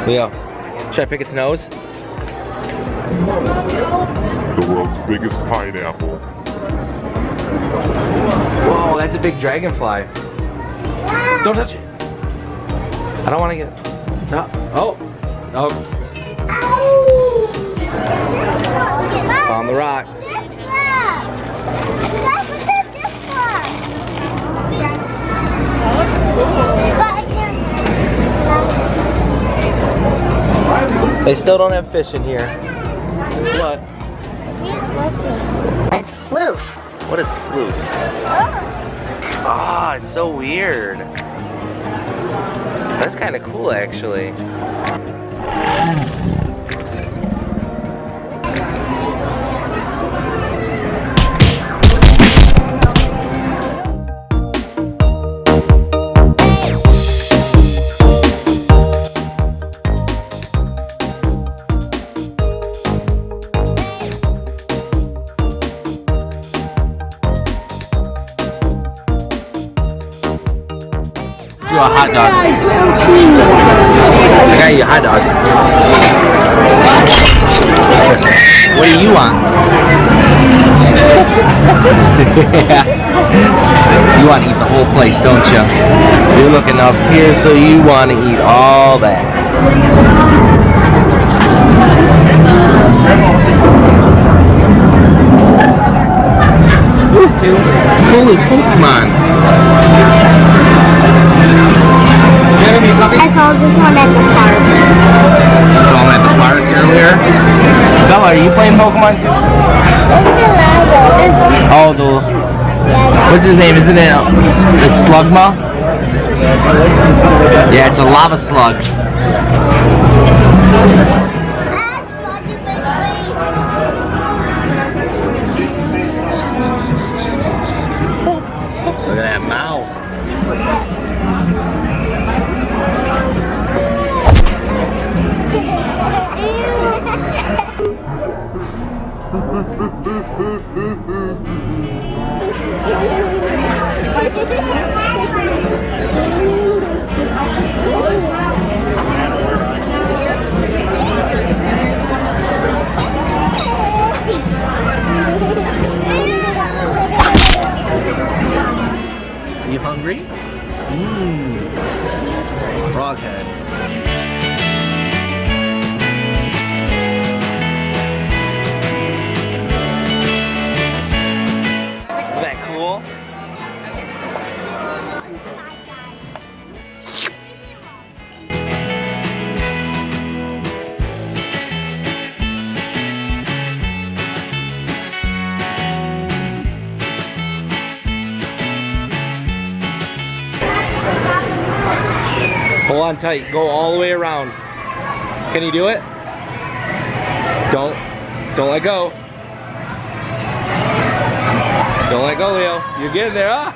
Leo, should I pick its nose? The world's biggest pineapple. Whoa, that's a big dragonfly. Don't touch it. I don't want to get. No. Oh. Oh. Found the rocks. They still don't have fish in here. What? It's floof. What is floof? Ah, it's so weird. That's kind of cool, actually. A hot dog. I got you a hot dog. What do you want? You want to eat the whole place, don't you? You're looking up here, so you want to eat all that. Holy Pokemon! I saw this one at the park. You saw him at the park earlier? Bella, are you playing Pokemon too? Oh, what's his name? Isn't it? It's Slugma? Yeah, it's a lava slug. Look at that mouth. You hungry? Frog head. Isn't that cool? Hold on tight. Go all the way around. Can you do it? Don't let go. Don't let go, Leo. You're getting there, huh?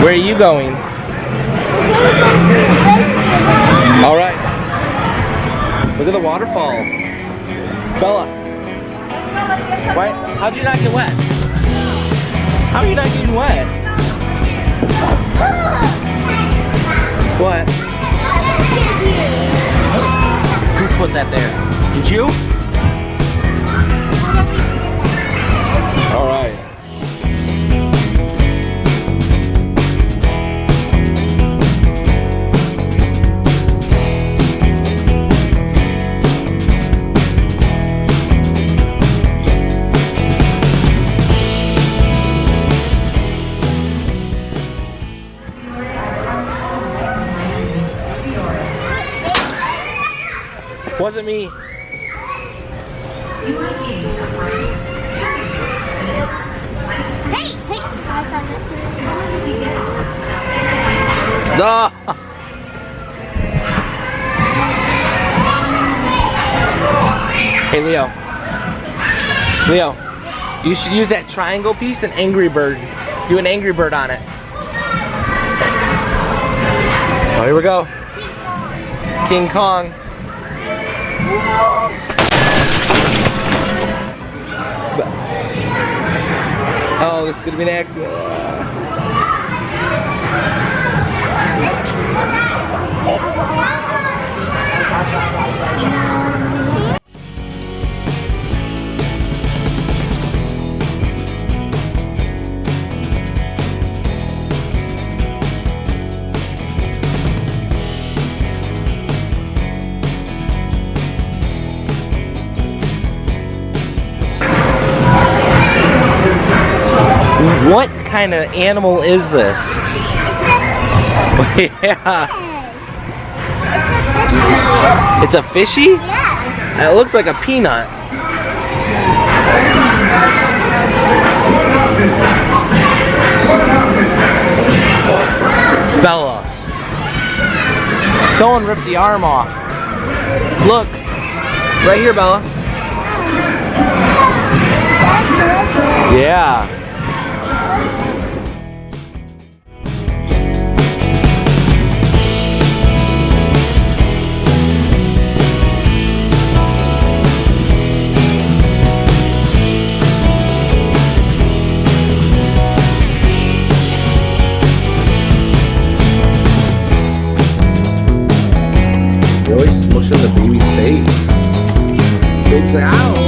Where are you going? All right. Look at the waterfall. Bella. Why? How'd you not get wet? How are you not getting wet? What? Who put that there? Did you? All right. Wasn't me. Hey! I saw this. No. Hey, Leo. Leo. You should use that triangle piece and Angry Bird. Do an Angry Bird on it. Oh, here we go. King Kong. Oh, this is gonna be an accident. What kind of animal is this? Yeah. It's a fishy? Yeah. It looks like a peanut. Bella. Someone ripped the arm off. Look. Right here, Bella. Yeah. Really smushing the baby's face. Baby's like, ow.